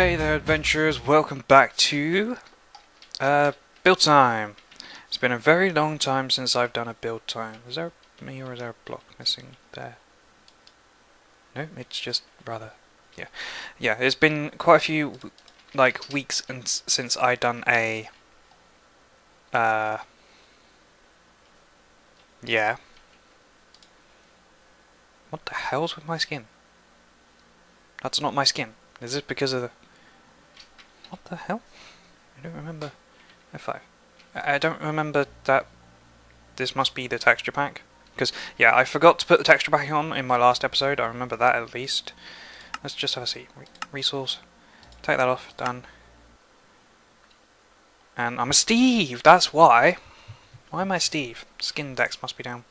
Hey there adventurers, welcome back to build time. It's been a very long time since I've done a build time. Is there me or is there a block missing there? No, it's just rather, yeah. It's been quite a few weeks since I done a yeah. What the hell's with my skin? That's not my skin. Is this because of the... What the hell? I don't remember. F5. I don't remember that this must be the texture pack. Because, yeah, I forgot to put the texture pack on in my last episode. I remember that at least. Let's just have a see. Resource. Take that off. Done. And I'm a Steve! That's why. Why am I Steve? Skin dex must be down.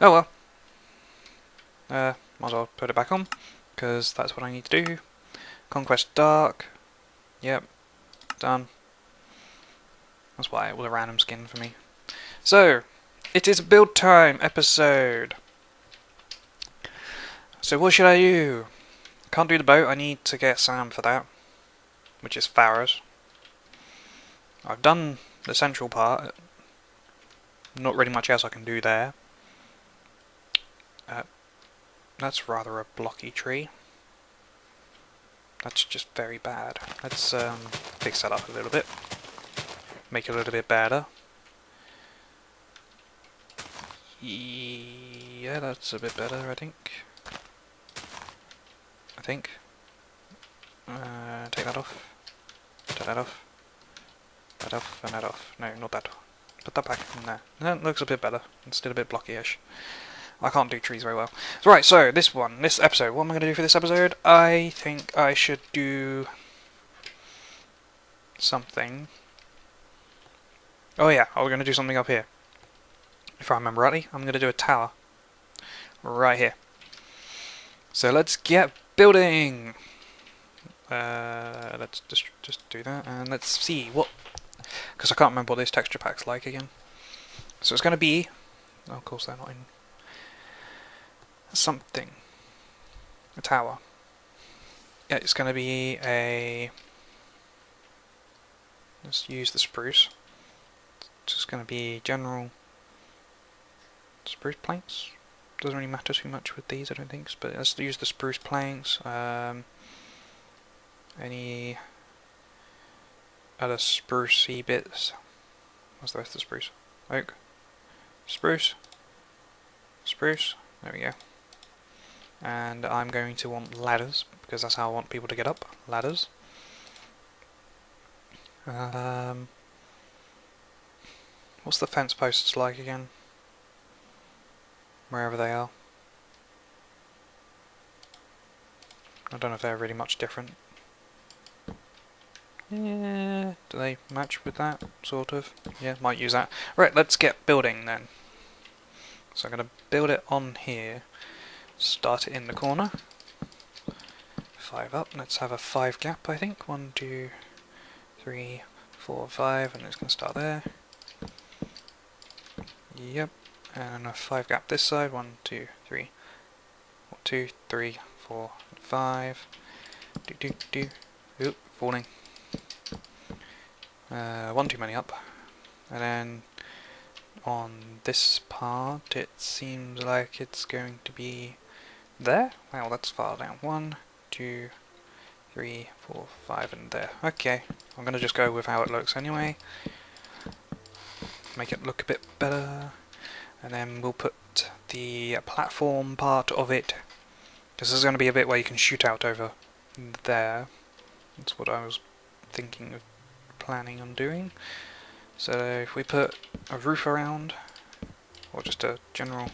Oh well. Might as well put it back on. Because that's what I need to do. Conquest Dark. Yep. Done. That's why it was a random skin for me. So, it is build time episode. So what should I do? Can't do the boat, I need to get Sam for that. Which is Farah's. I've done the central part. Not really much else I can do there. That's rather a blocky tree. That's just very bad. Let's fix that up a little bit. Make it a little bit better. Yeah, that's a bit better, I think. Take that off. Take that off. That off and that off. No, not that. Put that back in there. That looks a bit better. It's still a bit blocky-ish. I can't do trees very well. Right, so this episode, what am I going to do for this episode? I think I should do something. Oh yeah, we're going to do something up here. If I remember rightly, I'm going to do a tower right here. So let's get building. Let's just do that, and let's see what, because I can't remember what this texture pack's like again. So it's going to be, oh, of course they're not in. Something. A tower. Yeah, it's going to be a... Let's use the spruce. It's just going to be general spruce planks. Doesn't really matter too much with these, I don't think. But let's use the spruce planks. Any other sprucey bits? What's the rest of the spruce? Oak. Spruce. Spruce. There we go. And I'm going to want ladders, because that's how I want people to get up. Ladders. What's the fence posts like again? Wherever they are. I don't know if they're really much different. Yeah, do they match with that? Sort of. Yeah, might use that. Right, let's get building then. So I'm going to build it on here. Start it in the corner. 5 up. Let's have a 5 gap, I think. 1, 2, 3, 4, 5, and it's going to start there. Yep. And a 5 gap this side. 1, 2, 3. 2, 3, 4, 5. Oop, falling. One too many up. And then on this part, it seems like it's going to be there. Wow, that's far down. 1, 2, 3, 4, 5, and there. Okay, I'm going to just go with how it looks anyway. Make it look a bit better. And then we'll put the platform part of it. This is going to be a bit where you can shoot out over there. That's what I was thinking of planning on doing. So if we put a roof around, or just a general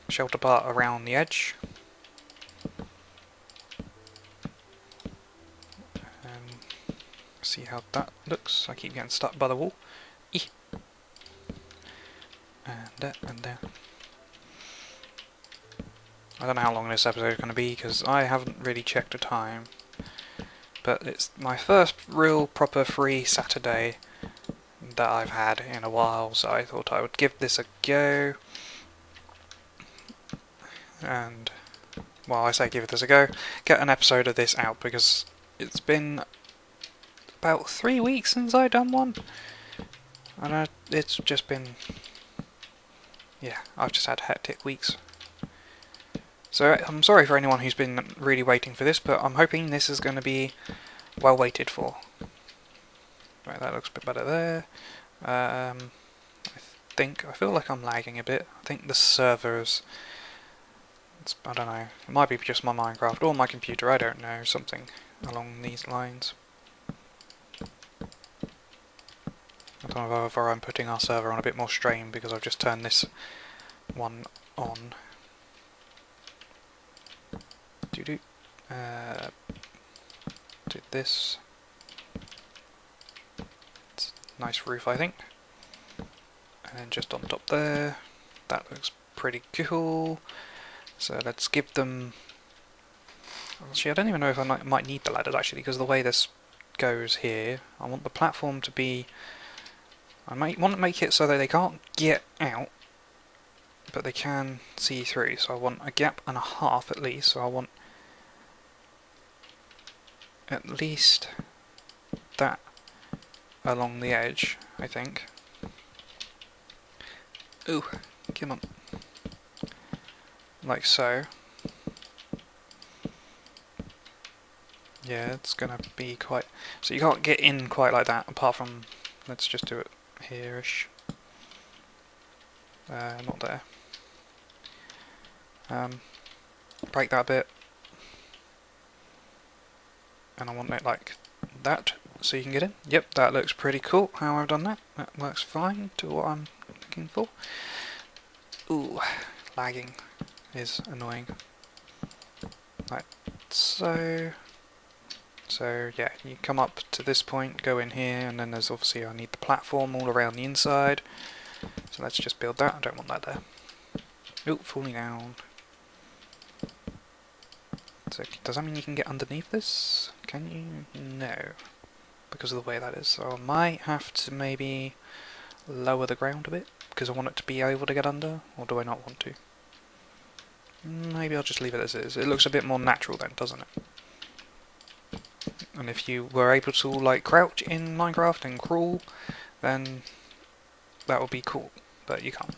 shelter part around the edge, and see how that looks. I keep getting stuck by the wall. And there, and there. I don't know how long this episode is going to be, because I haven't really checked the time. But it's my first real proper free Saturday that I've had in a while, so I thought I would give this a go. And, well, I say give this a go, get an episode of this out, because It's been about 3 weeks since I done one, and it's just been, yeah, I've just had hectic weeks. So I'm sorry for anyone who's been really waiting for this, but I'm hoping this is going to be well waited for. Right, that looks a bit better there. I feel like I'm lagging a bit. I think the servers, I don't know, it might be just my Minecraft or my computer, I don't know, something along these lines. I don't know whether I'm putting our server on a bit more strain because I've just turned this one on. Do this. It's a nice roof, I think. And then just on top there, that looks pretty cool. So let's give them... Actually, I don't even know if I might need the ladders actually, because the way this goes here, I want the platform to be... I might want to make it so that they can't get out, but they can see through. So I want a gap and a half at least. So I want at least that along the edge, I think. Ooh, come on. Like so. Yeah, it's gonna be quite... So you can't get in quite like that, apart from... Let's just do it here-ish. Not there. Break that a bit. And I want it like that, so you can get in. Yep, that looks pretty cool, how I've done that. That works fine to what I'm looking for. Ooh, lagging is annoying. Like so. So yeah, you come up to this point, go in here, and then there's obviously I need the platform all around the inside. So let's just build that. I don't want that there. Ooh, falling down. So does that mean you can get underneath this? Can you? No. Because of the way that is. So I might have to maybe lower the ground a bit, because I want it to be able to get under, or do I not want to? Maybe I'll just leave it as is. It looks a bit more natural then, doesn't it? And if you were able to like crouch in Minecraft and crawl, then that would be cool. But you can't.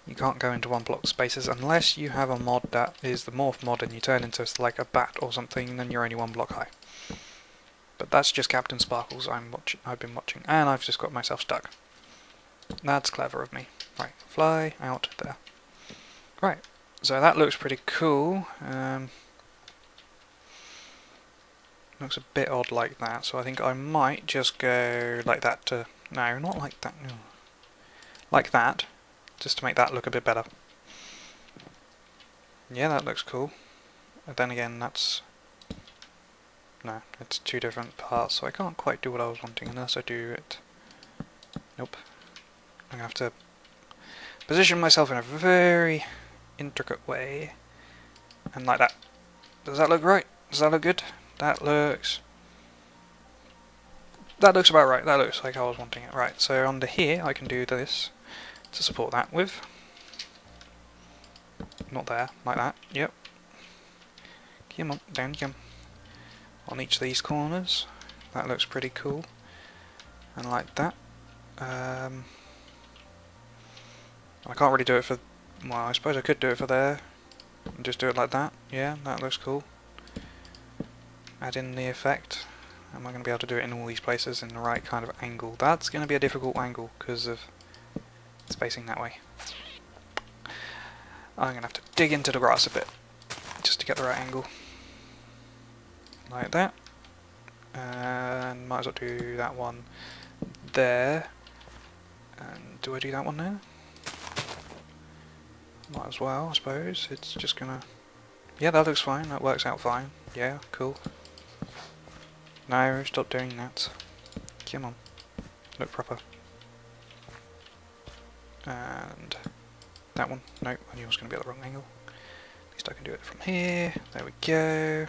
You can't go into one block spaces unless you have a mod that is the morph mod and you turn into like a bat or something, then you're only 1 block high. But that's just Captain Sparkles I've been watching, and I've just got myself stuck. That's clever of me. Right, fly out there. Right, so that looks pretty cool. Looks a bit odd like that, so I think I might just go like that to... No, not like that. No. Like that, just to make that look a bit better. Yeah, that looks cool. And then again, that's... No, it's 2 different parts, so I can't quite do what I was wanting unless I do it... Nope. I'm gonna have to position myself in a very intricate way. And like that. Does that look right? Does that look good? That looks about right. That looks like I was wanting it. Right, so under here I can do this to support that with. Not there, like that. Yep. Come on, down you come. On each of these corners. That looks pretty cool. And like that. I can't really do it for... Well, I suppose I could do it for there. And just do it like that. Yeah, that looks cool. Add in the effect. Am I going to be able to do it in all these places in the right kind of angle? That's going to be a difficult angle because of it's facing that way. I'm going to have to dig into the grass a bit just to get the right angle. Like that. And might as well do that one there. And do I do that one there? Might as well, I suppose. It's just going to... Yeah, that looks fine. That works out fine. Yeah, cool. No, stop doing that. Come on. Look proper. And that one. Nope, I knew I was going to be at the wrong angle. At least I can do it from here. There we go.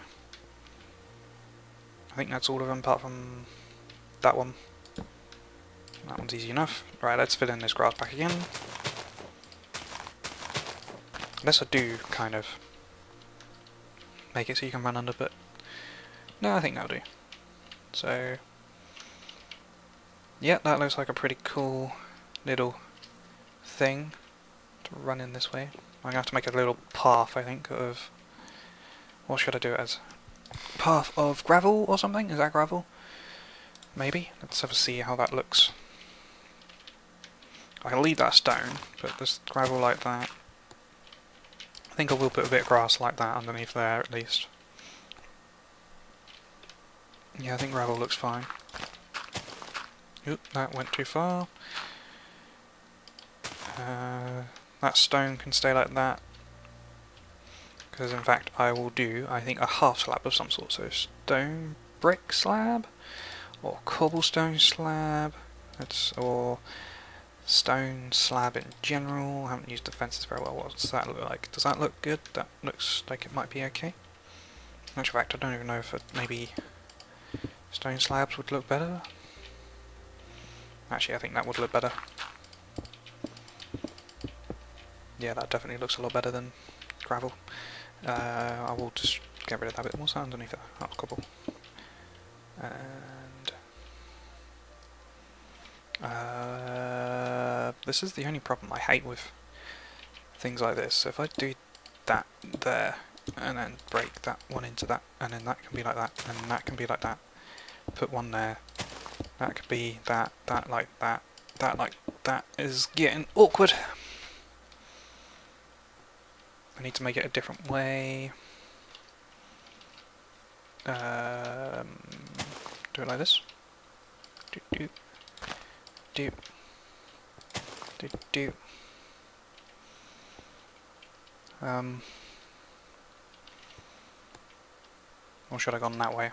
I think that's all of them apart from that one. That one's easy enough. Right, let's fill in this grass back again. Unless I do kind of make it so you can run under, but No, I think that'll do. So, yeah, that looks like a pretty cool little thing to run in this way. I'm going to have to make a little path, I think, of... What should I do it as? Path of gravel or something? Is that gravel? Maybe. Let's have a see how that looks. I can leave that stone, but there's gravel like that. I think I will put a bit of grass like that underneath there at least. Yeah, I think gravel looks fine. Oop, that went too far. That stone can stay like that. Because in fact I will do, I think, a half slab of some sort. So stone brick slab, or cobblestone slab, or stone slab in general. I haven't used the fences very well. What does that look like? Does that look good? That looks like it might be okay. In actual fact, I don't even know if maybe stone slabs would look better. Actually, I think that would look better. Yeah, that definitely looks a lot better than gravel. I will just get rid of that bit. What's that underneath that? Oh, cobble. And this is the only problem I hate with things like this. So if I do that there, and then break that one into that, and then that can be like that, and that can be like that. Put one there. That could be that, that like that, that like that is getting awkward. I need to make it a different way. Do it like this. Do do do do do. Or should I have gone that way?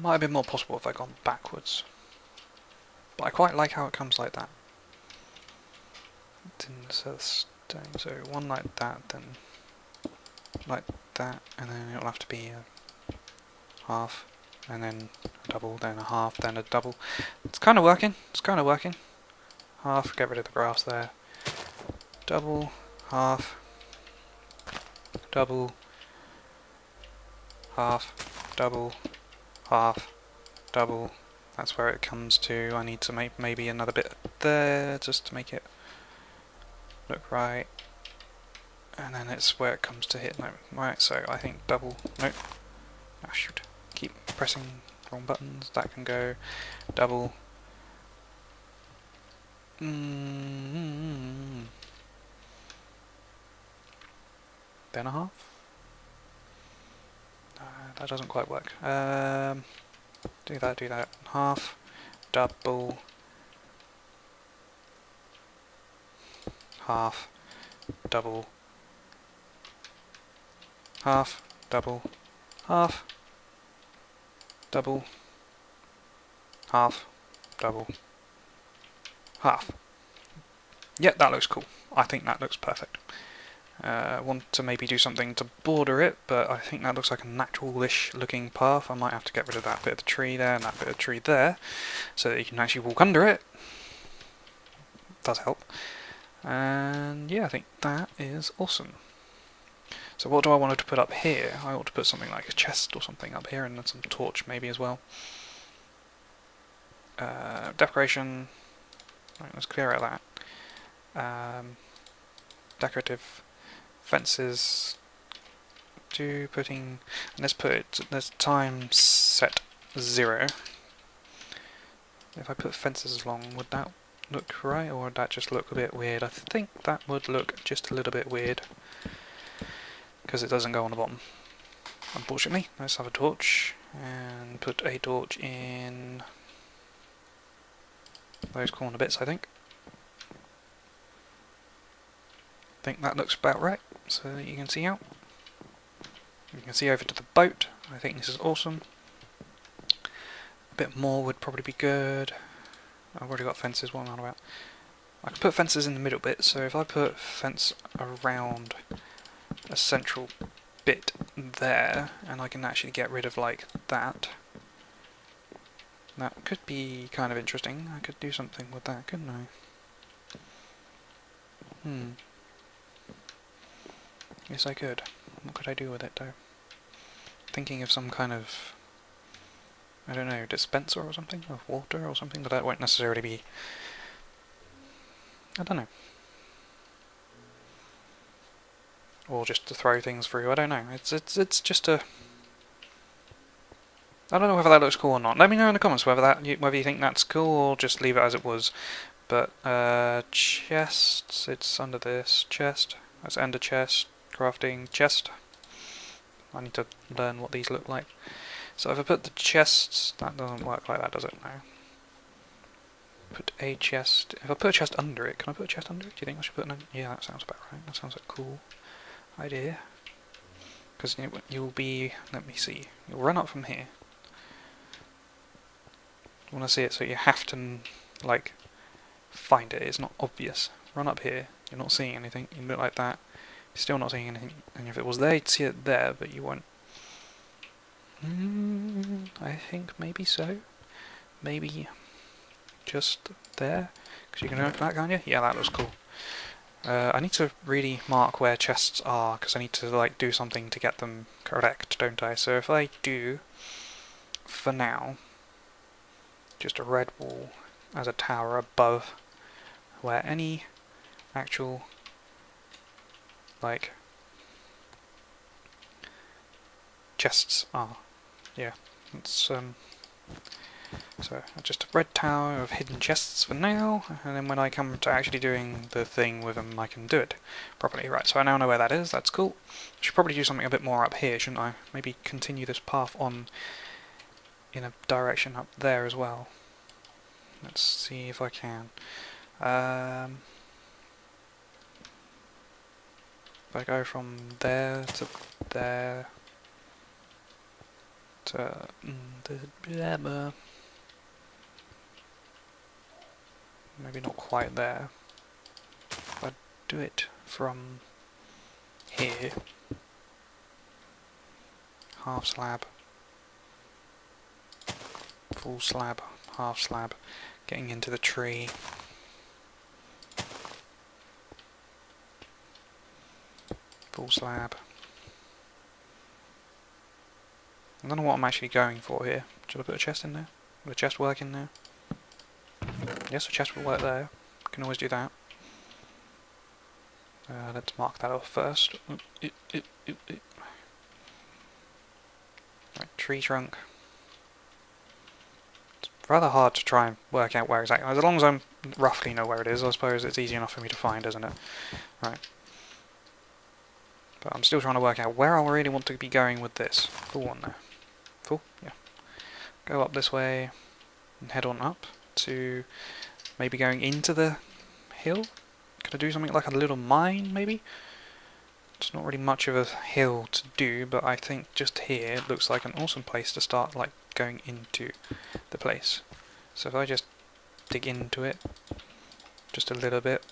Might have been more possible if I'd gone backwards. But I quite like how it comes like that. So one like that, then like that, and then it'll have to be a half, and then a double, then a half, then a double. It's kind of working. It's kind of working. Half, get rid of the grass there. Double, half, double, half, double, half, double. That's where it comes to. I need to make maybe another bit there just to make it look right. And then it's where it comes to hit. No, right, so I think double. Nope. Ah, shoot. Keep pressing wrong buttons. That can go double. Then a half. That doesn't quite work. Do that. Half, double, half, double, half, double, half, double, half, double, half. Yep, that looks cool. I think that looks perfect. Want to maybe do something to border it, but I think that looks like a natural-ish looking path. I might have to get rid of that bit of the tree there and that bit of the tree there, so that you can actually walk under it. Does help. And yeah, I think that is awesome. So what do I want to put up here? I ought to put something like a chest or something up here, and then some torch maybe as well. Decoration. Right, let's clear out that. Decorative fences. Let's put it. Let's time set 0. If I put fences along, would that look right, or would that just look a bit weird? I think that would look just a little bit weird, because it doesn't go on the bottom, unfortunately. Let's have a torch, and put a torch in those corner bits, I think. That looks about right, so that you can see out. You can see over to the boat. I think this is awesome. A bit more would probably be good. I've already got fences, what am I on about? I could put fences in the middle bit, so if I put fence around a central bit there, and I can actually get rid of like that, that could be kind of interesting. I could do something with that, couldn't I? Yes, I could. What could I do with it though? thinking of some kind of, I don't know, dispenser or something, of water or something, but that won't necessarily be, I don't know. Or just to throw things through, I don't know. It's just a, I don't know whether that looks cool or not. Let me know in the comments whether you think that's cool or just leave it as it was. But chests, it's under this chest. That's ender chest, crafting chest. I need to learn what these look like. So if I put the chests, that doesn't work like that, does it? No. Put a chest. If I put a chest under it, can I put a chest under it? Do you think I should put an? Yeah, that sounds about right. That sounds like a cool idea. Because you'll be. Let me see. You'll run up from here. You want to see it, so you have to like find it. It's not obvious. Run up here. You're not seeing anything. You look like that. You're still not seeing anything. And if it was there, you'd see it there, but you won't. I think maybe so. Maybe just there. Because you can look that, can't you? Yeah, that looks cool. I need to really mark where chests are, because I need to like do something to get them correct, don't I? So if I do, for now, just a red wall as a tower above where any actual like chests are. Yeah, it's so just a red tower of hidden chests for now, and then when I come to actually doing the thing with them I can do it properly. Right, so I now know where that is. That's cool. I should probably do something a bit more up here, shouldn't I? Maybe continue this path on in a direction up there as well. Let's see if I can. If I go from there to there to maybe not quite there. If I do it from here, half slab, full slab, half slab, getting into the tree. Full slab. I don't know what I'm actually going for here. Should I put a chest in there? Will a chest work in there? Yes, a chest will work there. Can always do that. Let's mark that off first. Right, tree trunk. It's rather hard to try and work out where exactly. As long as I roughly know where it is, I suppose it's easy enough for me to find, isn't it? Right. But I'm still trying to work out where I really want to be going with this. Full one there. Full? Yeah. Go up this way and head on up to maybe going into the hill. Could I do something like a little mine, maybe? It's not really much of a hill to do, but I think just here it looks like an awesome place to start like going into the place. So if I just dig into it just a little bit,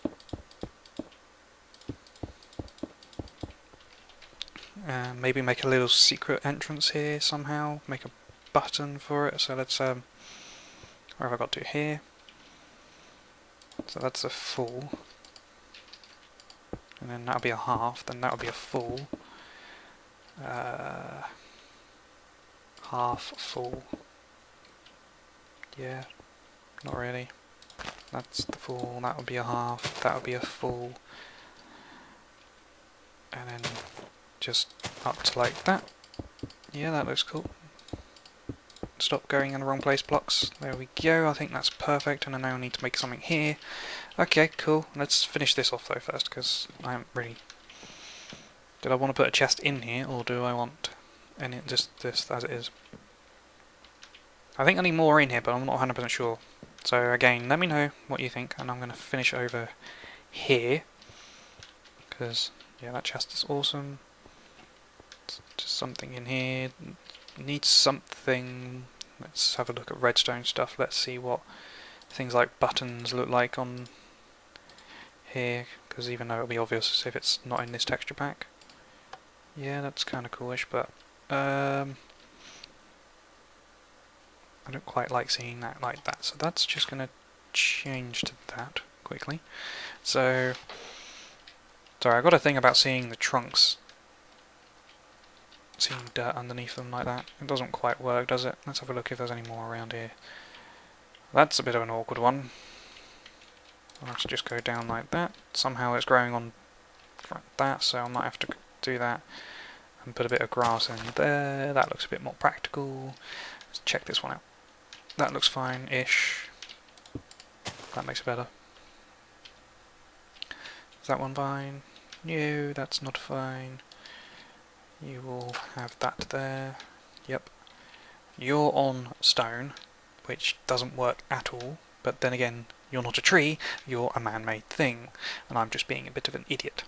maybe make a little secret entrance here somehow, make a button for it. So let's where have I got to here? So that's a full, and then that'll be a half, then that'll be a full, half full, yeah, not really, that's the full, that would be a half, that would be a full, and then just up to like that. Yeah, that looks cool. Stop going in the wrong place blocks. There we go, I think that's perfect, and I now need to make something here. Okay, cool. Let's finish this off though first, because I haven't really... Did I want to put a chest in here, or do I want just this as it is? I think I need more in here, but I'm not 100% sure. So again, let me know what you think, and I'm going to finish over here, because yeah, that chest is awesome. Just something in here. Needs something. Let's have a look at redstone stuff. Let's see what things like buttons look like on here, because even though it'll be obvious if it's not in this texture pack. Yeah, that's kind of coolish, but I don't quite like seeing that like that, so that's just going to change to that quickly. So, sorry, I got a thing about seeing the trunks seeing dirt underneath them like that. It doesn't quite work, does it? Let's have a look if there's any more around here. That's a bit of an awkward one. I'll have to just go down like that. Somehow it's growing on that, so I might have to do that and put a bit of grass in there. That looks a bit more practical. Let's check this one out. That looks fine-ish. That makes it better. Is that one fine? No, that's not fine. You will have that there. Yep. You're on stone, which doesn't work at all, but then again, you're not a tree, you're a man-made thing, and I'm just being a bit of an idiot.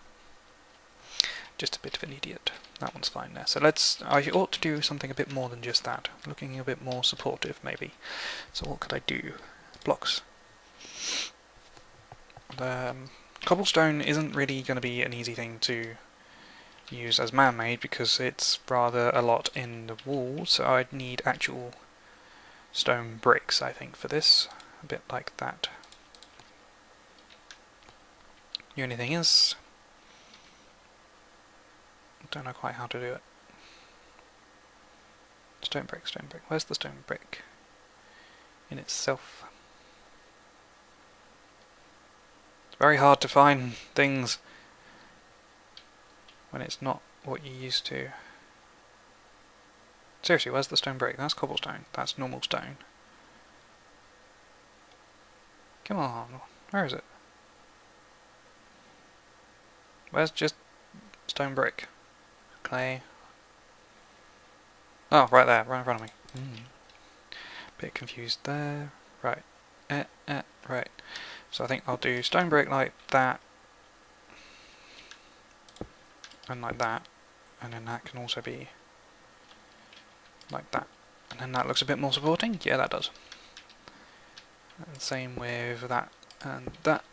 Just a bit of an idiot. That one's fine there. So I ought to do something a bit more than just that. Looking a bit more supportive, maybe. So what could I do? Blocks. Cobblestone isn't really going to be an easy thing to use as man-made because it's rather a lot in the wall, so I'd need actual stone bricks, I think, for this. A bit like that. The only thing is, I don't know quite how to do it. Stone brick, stone brick. Where's the stone brick in itself? It's very hard to find things when it's not what you're used to. Seriously, where's the stone brick? That's cobblestone. That's normal stone. Come on, where is it? Where's just stone brick? Clay. Oh, right there, right in front of me. Bit confused there. Right. Right. So I think I'll do stone brick like that. And like that. And then that can also be like that. And then that looks a bit more supporting? Yeah, that does. And same with that and that.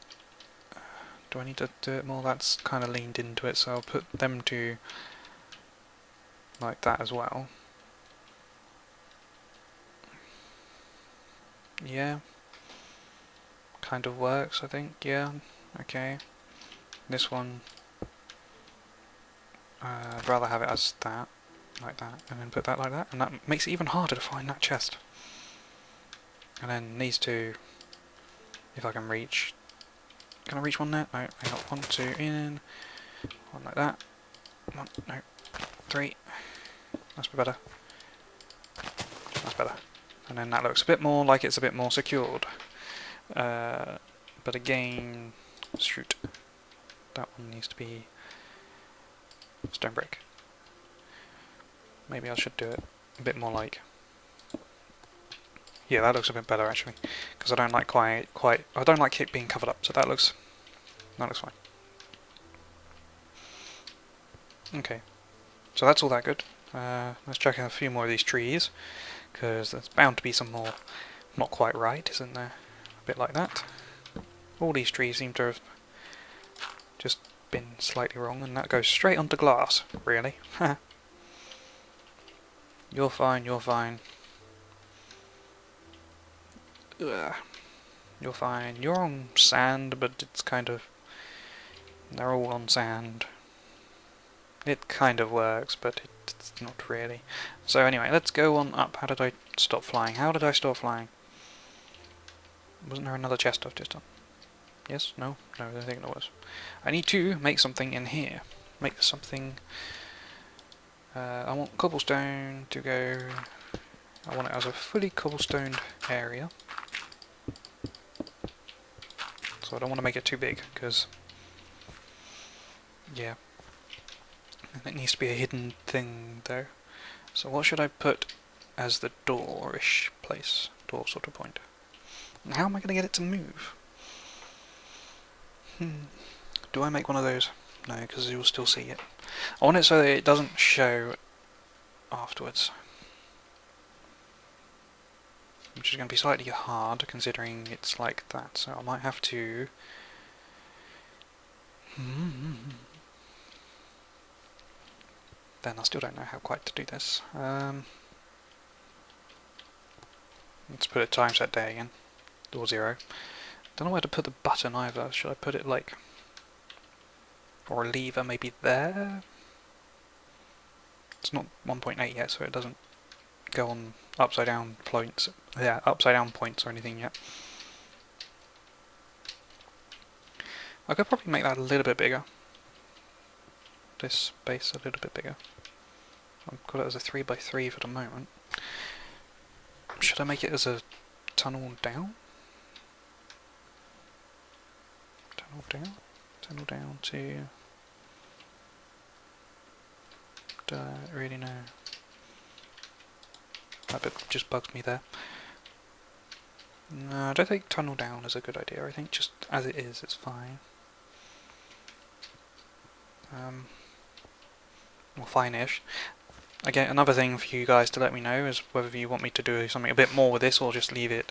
Do I need to do it more? That's kind of leaned into it, so I'll put them two like that as well. Yeah. Kind of works, I think. Yeah. Okay. This one, I'd rather have it as that, like that, and then put that like that, and that makes it even harder to find that chest. And then these two, if I can reach. Can I reach one there? No, I got 1, 2 in. One like that. 1, no. 3. That's better. That's better. And then that looks a bit more like it's a bit more secured. But again, shoot. That one needs to be stone brick. Maybe I should do it a bit more like. Yeah, that looks a bit better actually, because I don't like I don't like it being covered up. So that looks fine. Okay, so that's all that good. Let's check out a few more of these trees, because there's bound to be some more not quite right, isn't there? A bit like that. All these trees seem to have just been slightly wrong, and that goes straight onto glass. Really? You're fine. You're fine. Ugh. You're fine. You're on sand, but it's kind of... They're all on sand. It kind of works, but it's not really. So anyway, let's go on up. How did I stop flying? How did I stop flying? Wasn't there another chest I've just done? Yes? No? No, I don't think there was. I need to make something in here. Make something... I want cobblestone to go... I want it as a fully cobblestoned area. So I don't want to make it too big, because... Yeah. And it needs to be a hidden thing, though. So what should I put as the door-ish place? Door sort of point. And how am I going to get it to move? Do I make one of those? No, because you'll still see it. I want it so that it doesn't show afterwards. Which is going to be slightly hard, considering it's like that. So I might have to... Then I still don't know how quite to do this. Let's put it times that day again. Or 0. Don't know where to put the button either. Should I put it like... Or a lever maybe there? It's not 1.8 yet, so it doesn't go on upside down points. Yeah, upside down points or anything yet. I could probably make that a little bit bigger. This base a little bit bigger. I've got it as a 3x3 for the moment. Should I make it as a tunnel down? Tunnel down? Tunnel down to... don't really know. That bit just bugs me there. No, I don't think tunnel down is a good idea. I think just as it is, it's fine. Well, fine-ish. Again, another thing for you guys to let me know is whether you want me to do something a bit more with this or just leave it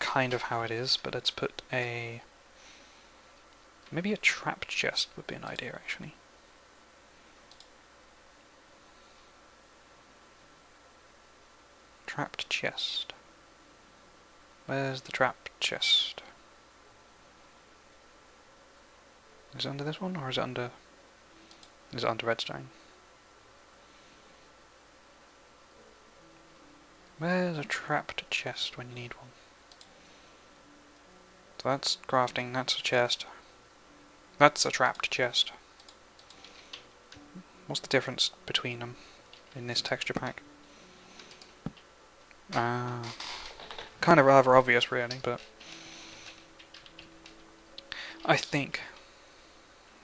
kind of how it is. But let's put a... maybe a trap chest would be an idea, actually. Trapped chest. Where's the trap chest? Is it under this one, or is it under... is it under redstone? Where's a trapped chest when you need one? So that's crafting, that's a chest. That's a trapped chest. What's the difference between them in this texture pack? Kind of rather obvious really, but I think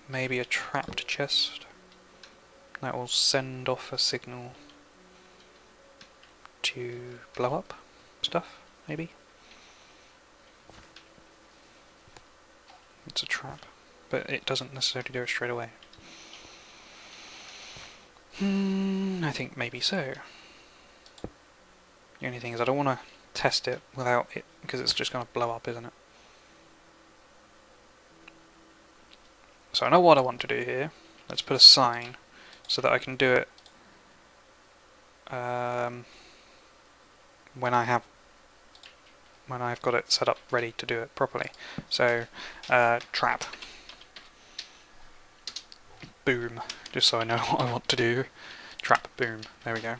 maybe a trapped chest that will send off a signal to blow up stuff, maybe? It's a trap, but it doesn't necessarily do it straight away. I think maybe so. The only thing is I don't want to test it without it, because it's just going to blow up, isn't it? So I know what I want to do here. Let's put a sign so that I can do it when I've got it set up ready to do it properly. So trap. Boom. Just so I know what I want to do. Trap, boom. There we go.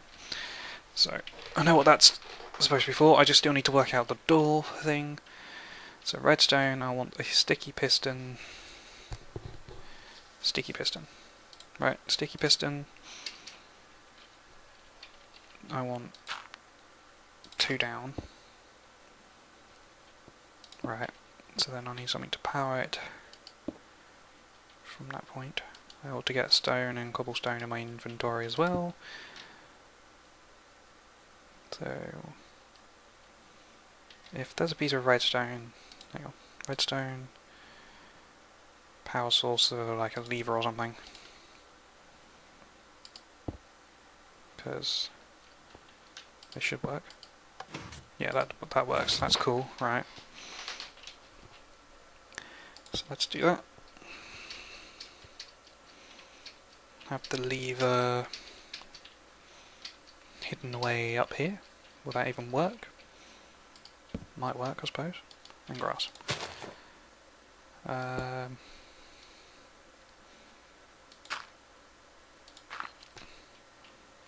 So I know what that's supposed to be for. I just still need to work out the door thing. So redstone, I want a sticky piston. Sticky piston. Right, sticky piston. I want 2 down. Right, so then I need something to power it from that point. I ought to get stone and cobblestone in my inventory as well. So if there's a piece of redstone, hang on, redstone, power source, like a lever or something, because this should work. Yeah, that works. That's cool. Right. So let's do that. Have the lever hidden away up here. Will that even work? Might work, I suppose. And grass.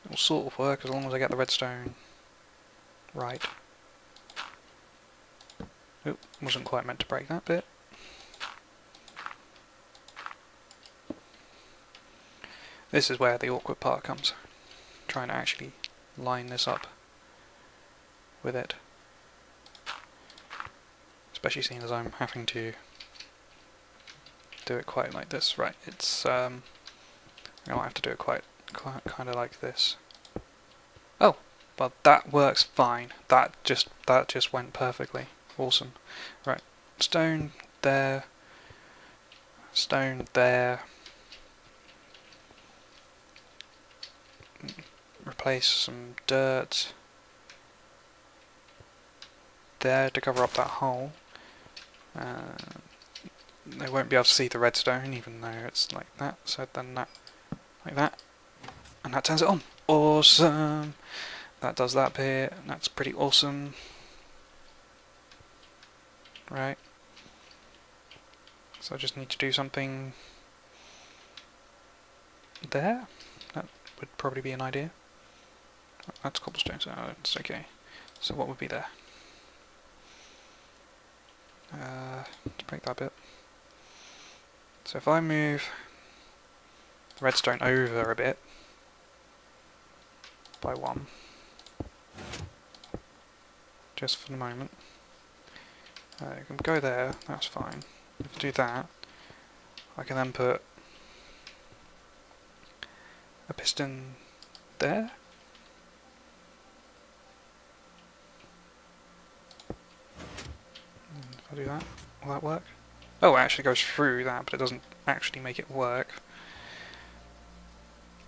It'll sort of work as long as I get the redstone right. Oop, wasn't quite meant to break that bit. This is where the awkward part comes. Trying to actually line this up with it. Especially seeing as I'm having to do it quite like this. Right, it's I might have to do it quite kind of like this. Oh, well that works fine. That just went perfectly. Awesome. Right, stone there. Stone there. Replace some dirt there to cover up that hole. They won't be able to see the redstone even though it's like that, so then that, like that, and that turns it on. Awesome! That does that bit, and that's pretty awesome. Right. So I just need to do something there. That would probably be an idea. That's cobblestone, so it's okay. So what would be there? Let's break that bit. So if I move the redstone over a bit by 1, just for the moment, you can go there, that's fine. If I do that, I can then put a piston there. And if I do that, will that work? Oh, it actually goes through that, but it doesn't actually make it work.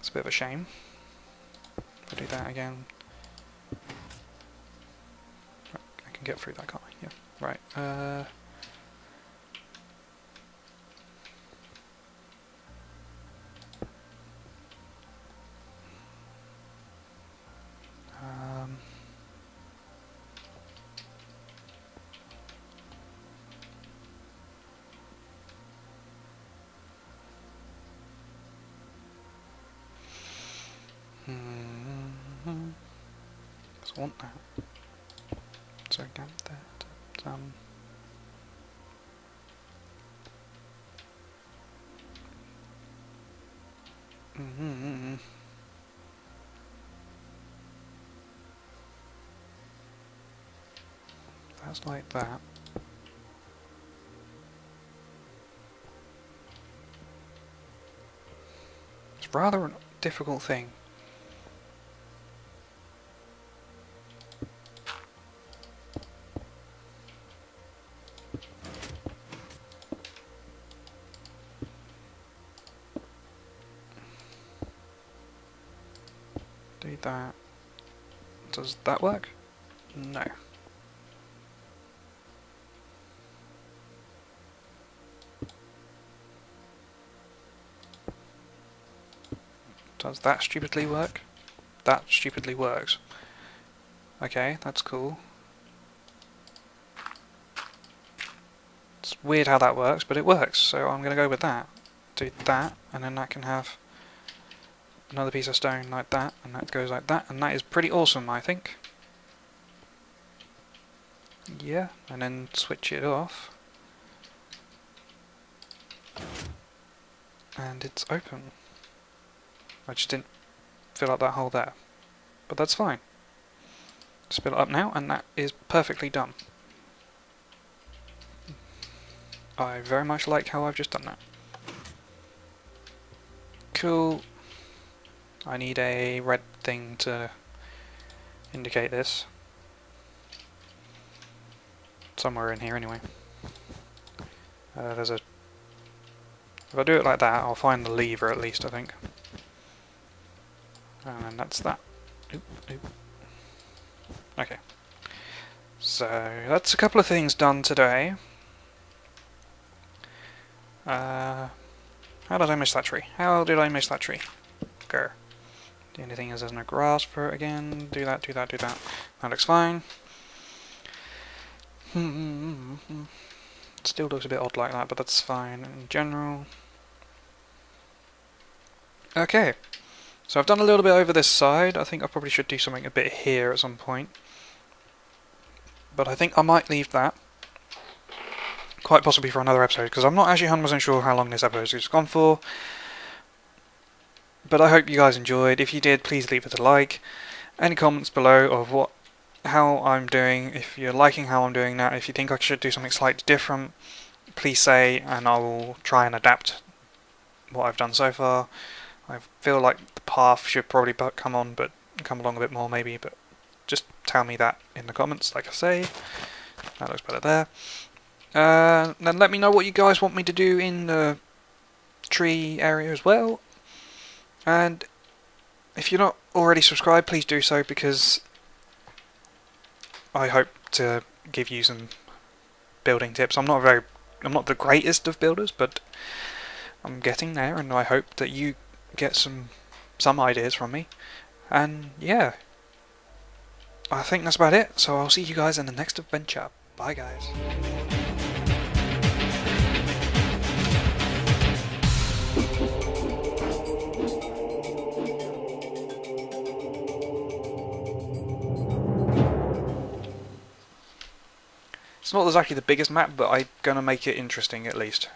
It's a bit of a shame. If I do that again, I can get through that, can't I? Yeah. Right. I want that. So again, that. That's like that. It's rather a difficult thing. Do that. Does that work? No. Does that stupidly work? That stupidly works. Okay, that's cool. It's weird how that works, but it works, so I'm going to go with that. Do that, and then that can have another piece of stone like that, and that goes like that, and that is pretty awesome, I think. Yeah, and then switch it off. And it's open. I just didn't fill up that hole there. But that's fine. Just fill it up now, and that is perfectly done. I very much like how I've just done that. Cool. I need a red thing to indicate this. Somewhere in here anyway. There's a... If I do it like that, I'll find the lever at least, I think. And that's that. Oop, oop. Okay. So, that's a couple of things done today. How did I miss that tree? How did I miss that tree? Grr. The only thing is there's no grass for it again. Do that, do that, do that. That looks fine. Still looks a bit odd like that, but that's fine in general. Okay. So I've done a little bit over this side. I think I probably should do something a bit here at some point. But I think I might leave that. Quite possibly for another episode, because I'm not actually 100% sure how long this episode has gone for. But I hope you guys enjoyed. If you did, please leave it a like. Any comments below of how I'm doing, if you're liking how I'm doing that, if you think I should do something slightly different, please say, and I will try and adapt what I've done so far. I feel like the path should probably come along a bit more maybe, but just tell me that in the comments, like I say. That looks better there. Then let me know what you guys want me to do in the tree area as well. And if you're not already subscribed, please do so, because I hope to give you some building tips. I'm not the greatest of builders, but I'm getting there, and I hope that you get some ideas from me. And yeah, I think that's about it. So I'll see you guys in the next adventure. Bye guys. It's not exactly the biggest map, but I'm gonna make it interesting at least.